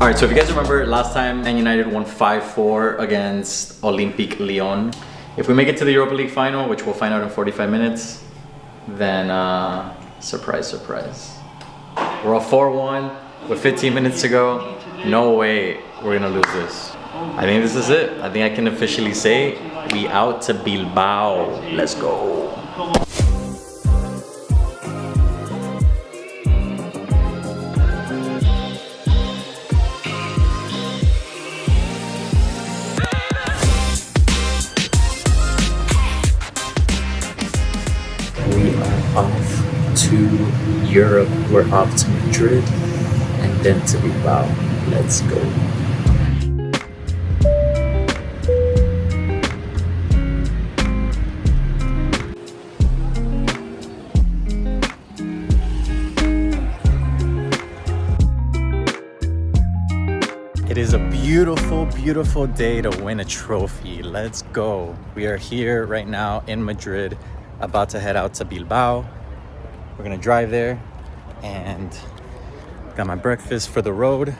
All right, so if you guys remember last time, Man United won 5-4 against Olympique Lyon. If we make it to the Europa League final, which we'll find out in 45 minutes, then surprise, surprise. We're up 4-1 with 15 minutes to go. No way we're gonna lose this. I think this is it. I think I can officially say we out to Bilbao. Let's go. We are off to Europe. We're off to Madrid and then to Bilbao. Let's go. It is a beautiful, beautiful day to win a trophy. Let's go. We are here right now in Madrid, about to head out to Bilbao. We're gonna drive there and got my breakfast for the road.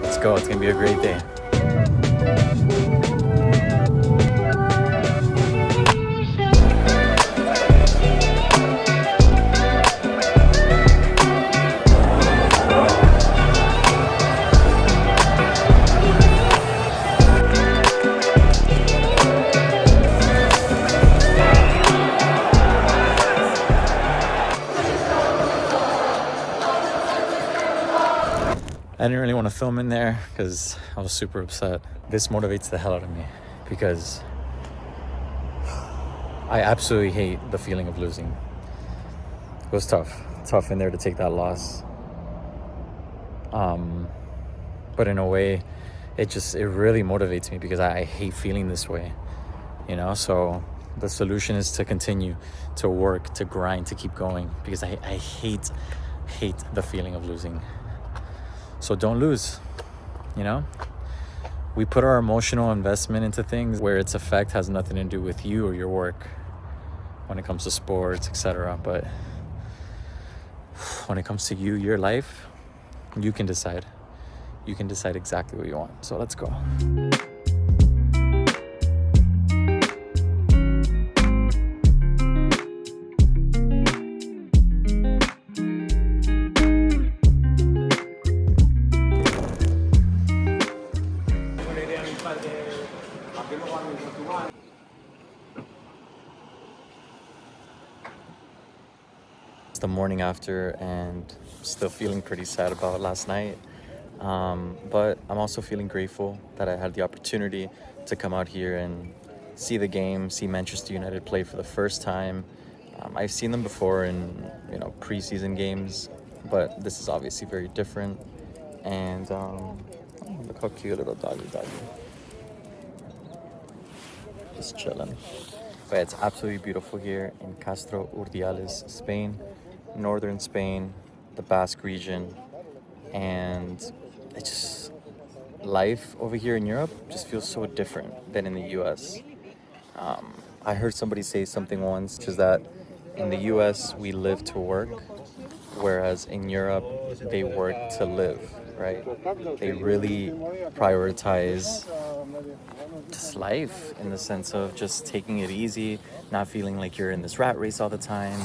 Let's go, it's gonna be a great day. I didn't really want to film in there because I was super upset. This motivates the hell out of me because I absolutely hate the feeling of losing. It was tough in there to take that loss. But in a way, it really motivates me because I hate feeling this way, you know? So the solution is to continue to work, to grind, to keep going because I hate the feeling of losing. So don't lose, you know? We put our emotional investment into things where its effect has nothing to do with you or your work when it comes to sports, etc. But when it comes to you, your life, you can decide. You can decide exactly what you want. So let's go. It's the morning after and still feeling pretty sad about last night. But I'm also feeling grateful that I had the opportunity to come out here and see the game, see Manchester United play for the first time. I've seen them before in preseason games, but this is obviously very different. And look how cute little doggy. Just chilling. But it's absolutely beautiful here in Castro Urdiales, Spain, northern Spain, the Basque region, and life over here in Europe just feels so different than in the US. I heard somebody say something once, which is that in the US we live to work, whereas in Europe they work to live, right? They really prioritize just life in the sense of just taking it easy, not feeling like you're in this rat race all the time,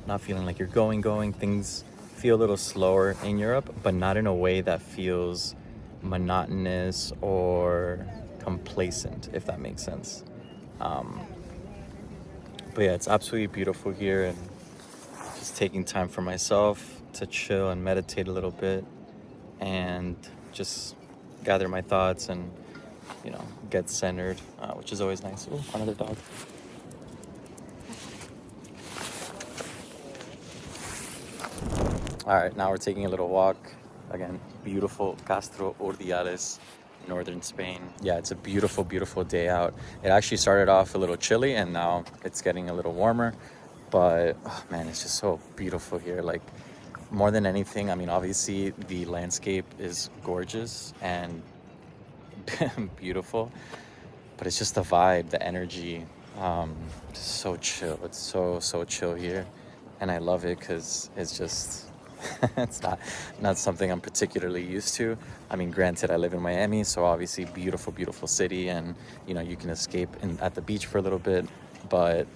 not feeling like you're going. Things feel a little slower in Europe, but not in a way that feels monotonous or complacent, if that makes sense. But yeah, it's absolutely beautiful here, and just taking time for myself to chill and meditate a little bit and just gather my thoughts and get centered, which is always nice. Ooh, another dog. All right, now we're taking a little walk. Again, beautiful Castro Urdiales, northern Spain. Yeah, it's a beautiful, beautiful day out. It actually started off a little chilly and now it's getting a little warmer. But, oh man, it's just so beautiful here. Like, more than anything, I mean, obviously the landscape is gorgeous and beautiful, but it's just the vibe, the energy, just so chill. It's so chill here, and I love it because it's just It's not something I'm particularly used to. I mean, granted, I live in Miami, so obviously beautiful city, and you can escape at the beach for a little bit. But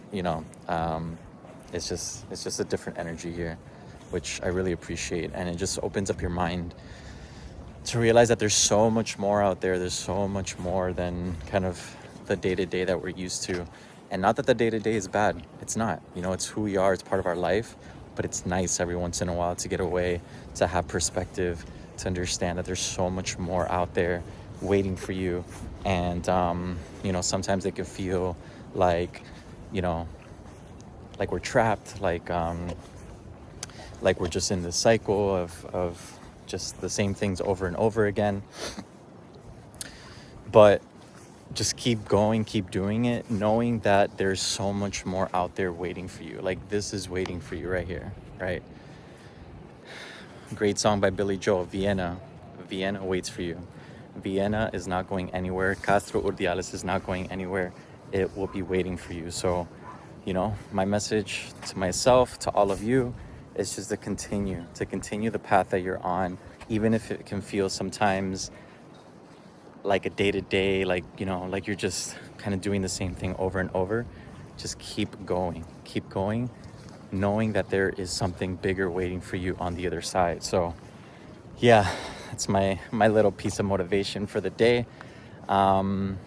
it's just a different energy here, which I really appreciate, and it just opens up your mind to realize that there's so much more out there. There's so much more than kind of the day-to-day that we're used to. And not that the day-to-day is bad. It's not. It's who we are. It's part of our life. But it's nice every once in a while to get away, to have perspective, to understand that there's so much more out there waiting for you. And, sometimes it can feel like, like we're trapped, like we're just in this cycle of just the same things over and over again. But just keep going, keep doing it, knowing that there's so much more out there waiting for you. Like, this is waiting for you right here, right? Great song by Billy Joel, Vienna. Vienna waits for you. Vienna is not going anywhere. Castro Urdiales is not going anywhere. It will be waiting for you. So, my message to myself, to all of you, is just to continue the path that you're on, even if it can feel sometimes like a day-to-day, like you're just kind of doing the same thing over and over. Just keep going, knowing that there is something bigger waiting for you on the other side. So yeah, that's my little piece of motivation for the day. The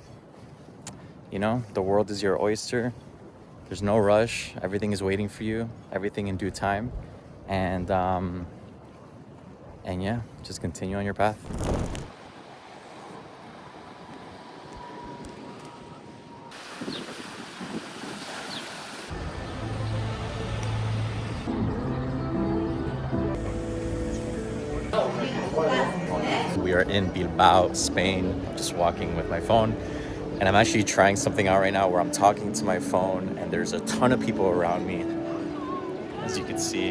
world is your oyster. There's no rush. Everything is waiting for you, everything in due time. And yeah, just continue on your path. We are in Bilbao, Spain, just walking with my phone. And I'm actually trying something out right now where I'm talking to my phone and there's a ton of people around me, as you can see.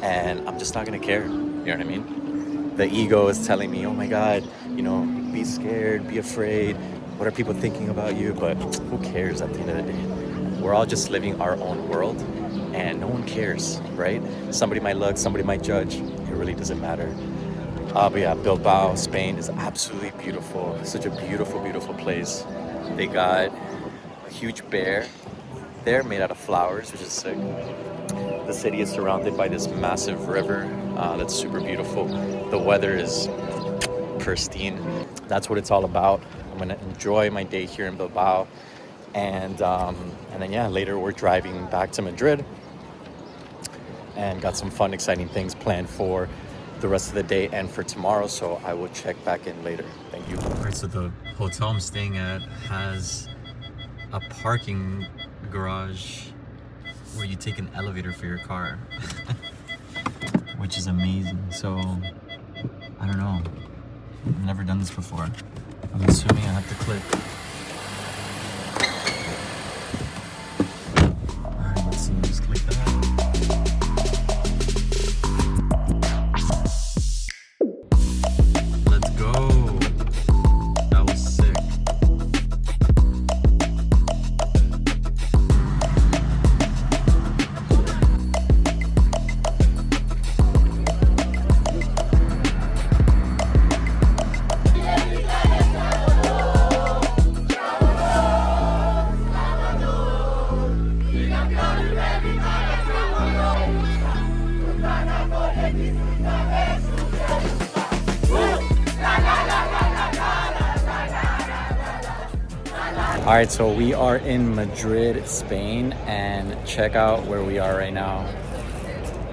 And I'm just not gonna care, you know what I mean? The ego is telling me, oh my God, be scared, be afraid. What are people thinking about you? But who cares at the end of the day? We're all just living our own world and no one cares, right? Somebody might look, somebody might judge. It really doesn't matter. But yeah, Bilbao, Spain is absolutely beautiful. Such a beautiful place. They got a huge bear there made out of flowers, which is sick. The city is surrounded by this massive river that's super beautiful. The weather is pristine. That's what it's all about. I'm gonna enjoy my day here in Bilbao, and then yeah, later we're driving back to Madrid, and got some fun, exciting things planned for the rest of the day and for tomorrow. So I will check back in later. Thank you. All right, so the hotel I'm staying at has a parking garage where you take an elevator for your car, which is amazing. So I don't know, I've never done this before. I'm assuming I have to click. All right, let's see, just click that. Let's go. That was sick. All right, so we are in Madrid, Spain, and check out where we are right now.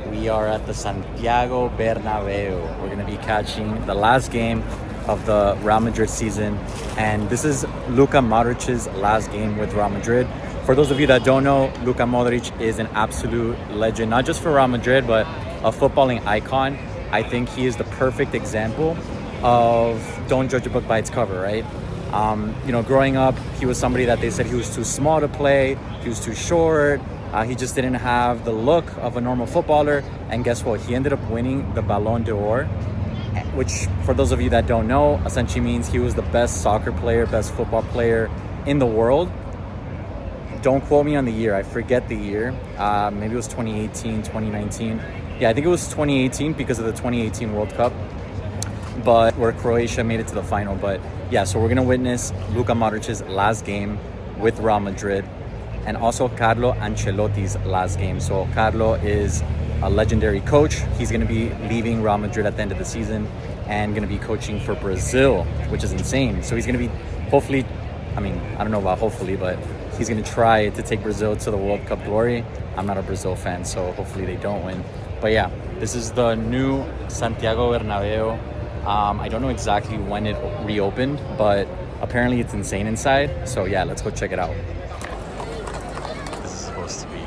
We are at the Santiago Bernabeu. We're gonna be catching the last game of the Real Madrid season, and this is Luka Modric's last game with Real Madrid. For those of you that don't know, Luka Modric is an absolute legend, not just for Real Madrid, but a footballing icon. I think he is the perfect example of don't judge a book by its cover, right? Growing up, he was somebody that they said he was too small to play, he was too short, he just didn't have the look of a normal footballer. And guess what? He ended up winning the Ballon d'Or, which, for those of you that don't know, essentially means he was the best soccer player, best football player in the world. Don't quote me on the year, I forget the year. Maybe it was 2018, 2019. Yeah, I think it was 2018 because of the 2018 World Cup, but where Croatia made it to the final. But yeah, so we're gonna witness Luka Modric's last game with Real Madrid, and also Carlo Ancelotti's last game. So Carlo is a legendary coach. He's gonna be leaving Real Madrid at the end of the season and gonna be coaching for Brazil, which is insane. So he's gonna be, hopefully, I mean, I don't know about hopefully, but he's gonna try to take Brazil to the World Cup glory. I'm not a Brazil fan, so hopefully they don't win. But yeah, this is the new Santiago Bernabeu. I don't know exactly when it reopened, but apparently it's insane inside. So yeah, let's go check it out. This is supposed to be.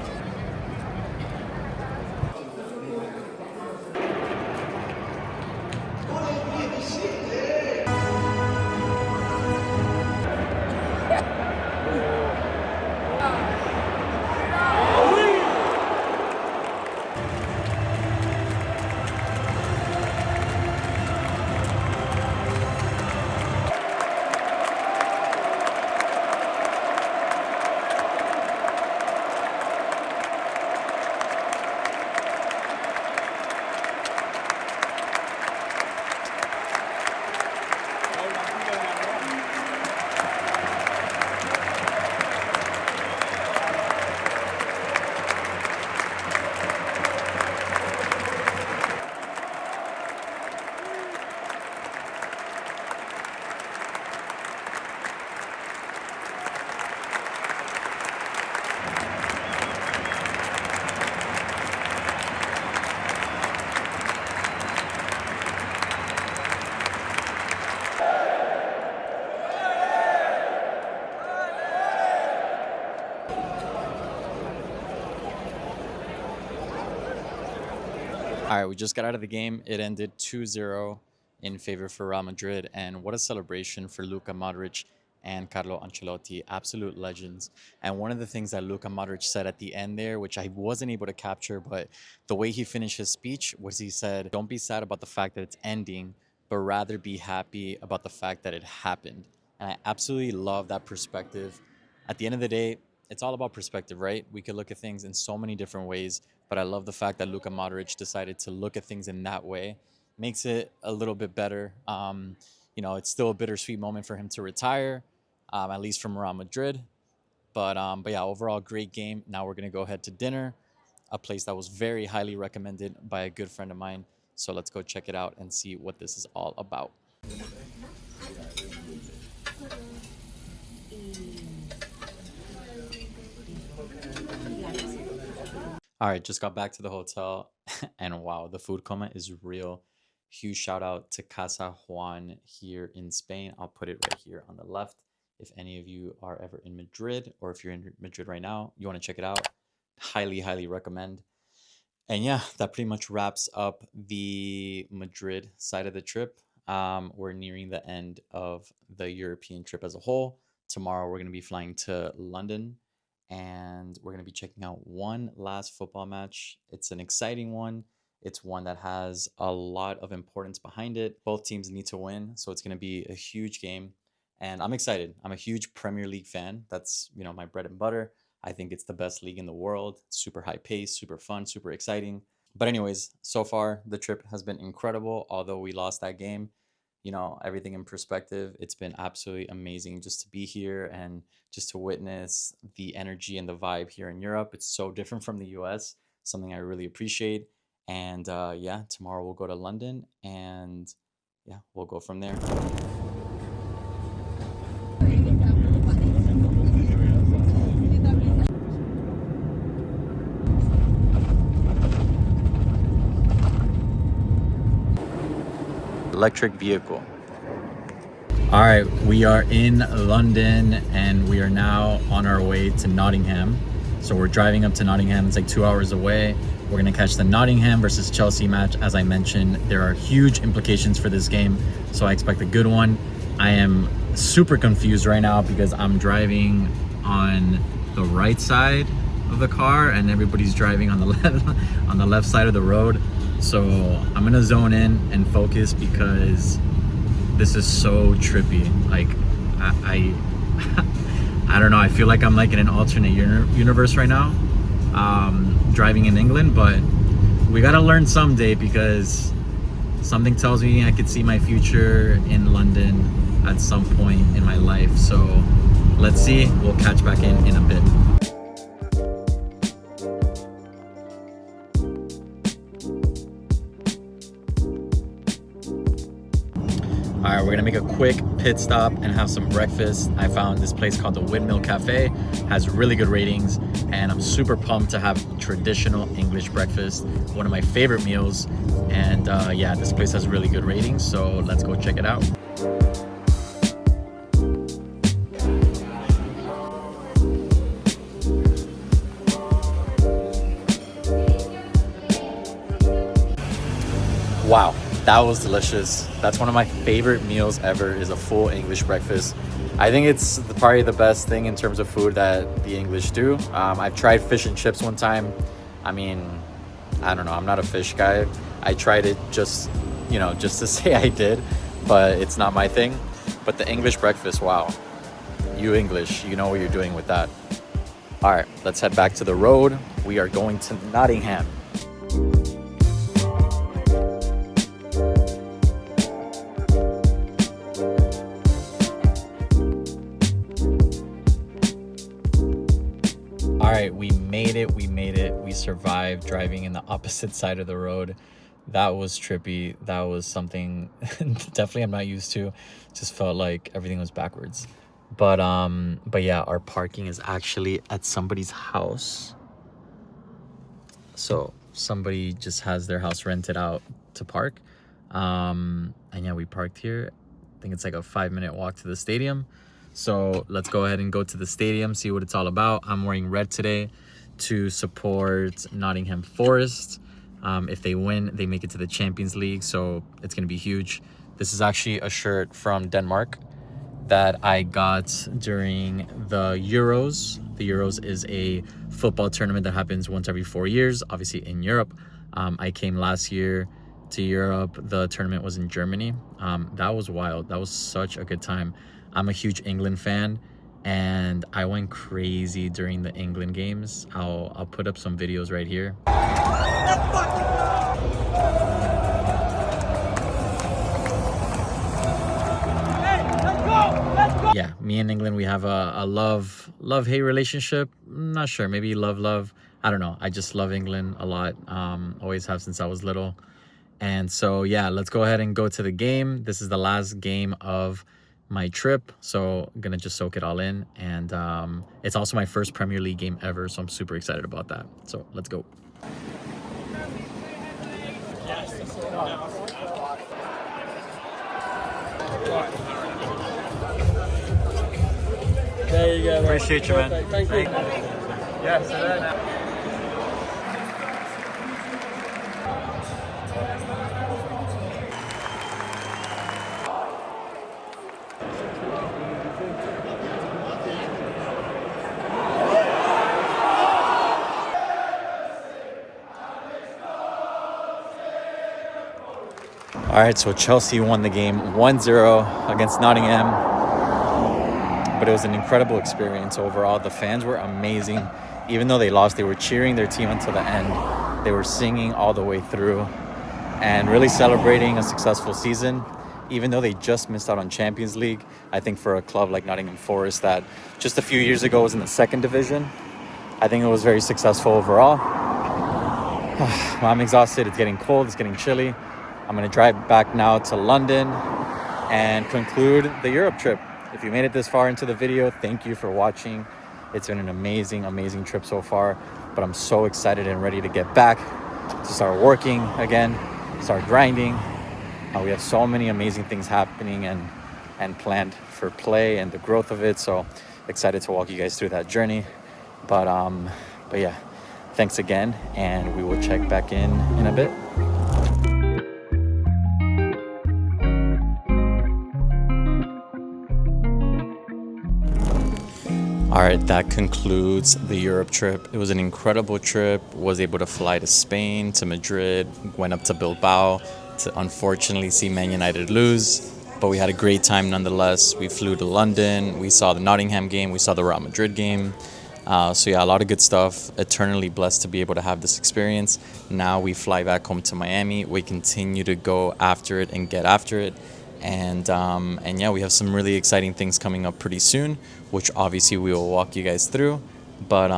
All right, we just got out of the game. It ended 2-0 in favor for Real Madrid. And what a celebration for Luka Modric and Carlo Ancelotti, absolute legends. And one of the things that Luka Modric said at the end there, which I wasn't able to capture, but the way he finished his speech was he said, don't be sad about the fact that it's ending, but rather be happy about the fact that it happened. And I absolutely love that perspective. At the end of the day, it's all about perspective, right? We could look at things in so many different ways, but I love the fact that Luka Modric decided to look at things in that way. Makes it a little bit better. It's still a bittersweet moment for him to retire, at least from Real Madrid. But yeah, overall, great game. Now we're going to go ahead to dinner, a place that was very highly recommended by a good friend of mine. So let's go check it out and see what this is all about. All right, just got back to the hotel, and wow, the food coma is real. Huge shout out to Casa Juan here in Spain. I'll put it right here on the left. If any of you are ever in Madrid, or if you're in Madrid right now, you want to check it out, highly, highly recommend. And yeah, that pretty much wraps up the Madrid side of the trip. We're nearing the end of the European trip as a whole. Tomorrow, we're going to be flying to London, and we're going to be checking out one last football match. It's an exciting one. It's one that has a lot of importance behind it. Both teams need to win, so it's going to be a huge game. And I'm excited. I'm a huge Premier League fan. That's, my bread and butter. I think it's the best league in the world. Super high pace, super fun, super exciting. But anyways, so far, the trip has been incredible. Although we lost that game, everything in perspective, it's been absolutely amazing just to be here and just to witness the energy and the vibe here in Europe. It's so different from the US, something I really appreciate. And yeah, tomorrow we'll go to London, and yeah, we'll go from there. Electric vehicle. All right, we are in London, and we are now on our way to Nottingham. So we're driving up to Nottingham. It's like 2 hours away. We're going to catch the Nottingham versus Chelsea match. As I mentioned, there are huge implications for this game, so I expect a good one. I am super confused right now because I'm driving on the right side of the car and everybody's driving on the left side of the road. So I'm going to zone in and focus because this is so trippy. Like I don't know. I feel like I'm like in an alternate universe right now, driving in England, but we gotta learn someday, because something tells me I could see my future in London at some point in my life. So let's see. We'll catch back in a bit. All right, we're gonna make a quick pit stop and have some breakfast. I found this place called the Windmill Cafe, has really good ratings, and I'm super pumped to have traditional English breakfast, one of my favorite meals. And yeah, this place has really good ratings, so let's go check it out. Wow, that was delicious. That's one of my favorite meals ever, is a full English breakfast. I think it's probably the best thing in terms of food that the English do. I've tried fish and chips one time. I mean, I don't know, I'm not a fish guy. I tried it just to say I did, but it's not my thing. But the English breakfast, wow. You English, you know what you're doing with that. All right, let's head back to the road. We are going to Nottingham. All right, we made it. We survived driving in the opposite side of the road. That was trippy. That was something definitely I'm not used to. Just felt like everything was backwards. But yeah, our parking is actually at somebody's house. So somebody just has their house rented out to park. And yeah, we parked here. I think it's like a 5-minute walk to the stadium. So let's go ahead and go to the stadium, see what it's all about. I'm wearing red today to support Nottingham Forest. If they win, they make it to the Champions League, so it's gonna be huge. This is actually a shirt from Denmark that I got during the Euros. The Euros is a football tournament that happens once every 4 years, obviously in Europe. I came last year to Europe. The tournament was in Germany. That was wild. That was such a good time. I'm a huge England fan, and I went crazy during the England games. I'll put up some videos right here. Yeah, me and England, we have a love-hate relationship. I'm not sure, maybe love. I don't know. I just love England a lot. Always have since I was little. And so yeah, let's go ahead and go to the game. This is the last game of my trip, so I'm gonna just soak it all in. And it's also my first Premier League game ever, so I'm super excited about that. So let's go. There you go. Appreciate you, man. Thank you. Yeah, All right, so Chelsea won the game 1-0 against Nottingham, but it was an incredible experience overall. The fans were amazing. Even though they lost, they were cheering their team until the end. They were singing all the way through and really celebrating a successful season. Even though they just missed out on Champions League, I think for a club like Nottingham Forest that just a few years ago was in the second division, I think it was very successful overall. I'm exhausted. It's getting cold. It's getting chilly. I'm going to drive back now to London and conclude the Europe trip. If you made it this far into the video, thank you for watching. It's been an amazing trip so far, but I'm so excited and ready to get back to start working again, start grinding. We have so many amazing things happening and planned for play and the growth of it. So excited to walk you guys through that journey. But yeah, thanks again, and we will check back in a bit. All right, that concludes the Europe trip. It was an incredible trip. Was able to fly to Spain, to Madrid, went up to Bilbao to unfortunately see Man United lose, but we had a great time nonetheless. We flew to London, we saw the Nottingham game, we saw the Real Madrid game. So yeah, a lot of good stuff. Eternally blessed to be able to have this experience. Now we fly back home to Miami. We continue to go after it and get after it. And yeah, we have some really exciting things coming up pretty soon, which obviously we will walk you guys through. But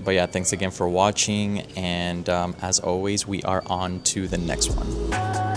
yeah, thanks again for watching, and as always, we are on to the next one.